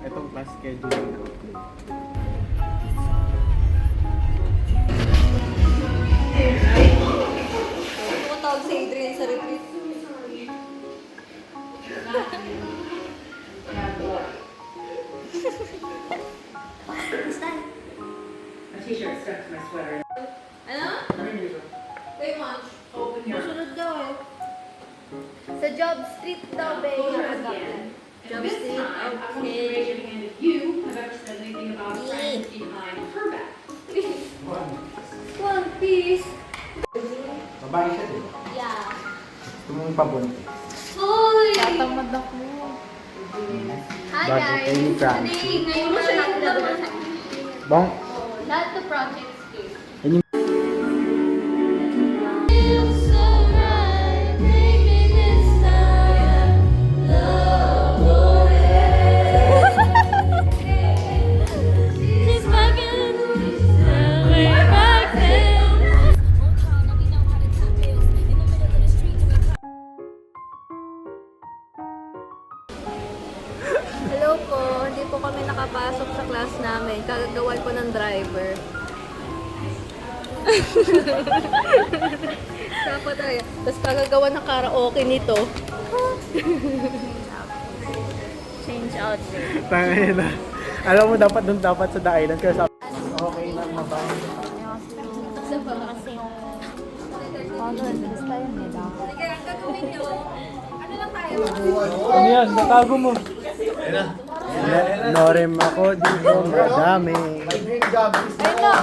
itong class schedule na upload. Tumatawag si Adrian sa retreat. A t-shirt stuck to my sweater. Ano? Wait, Mom. Open your Masunod daw eh. Sa Job Street daw, be. Job This Street, time, I want you to okay. raise your hand if you have ever said anything about a friend behind her back. One piece. Babae siya, di ba? Yeah. Gusto mong pabunti. Hoy! Tatamad ako. Hi Bakit? guys! Kayo ni Frank. Today, ngayon na lang naman. Bong, Lahat the projects do. yun yung Hello po, hindi po kami nakapasok sa class namin. Kagagawan ko ng driver. Sapa tayo. Tapos kagagawa ng karaoke nito. Change outfit. tangay na. Alam mo, dapat sa The Island. Kaya sabi, okay na, mabahay. Sa ba? Kasi yung... Ano, basta yun eh. Sige, ang gagawin nyo. Ano lang tayo? Ano yan? Natago mo. Norem ako dito, madami. Ayun na!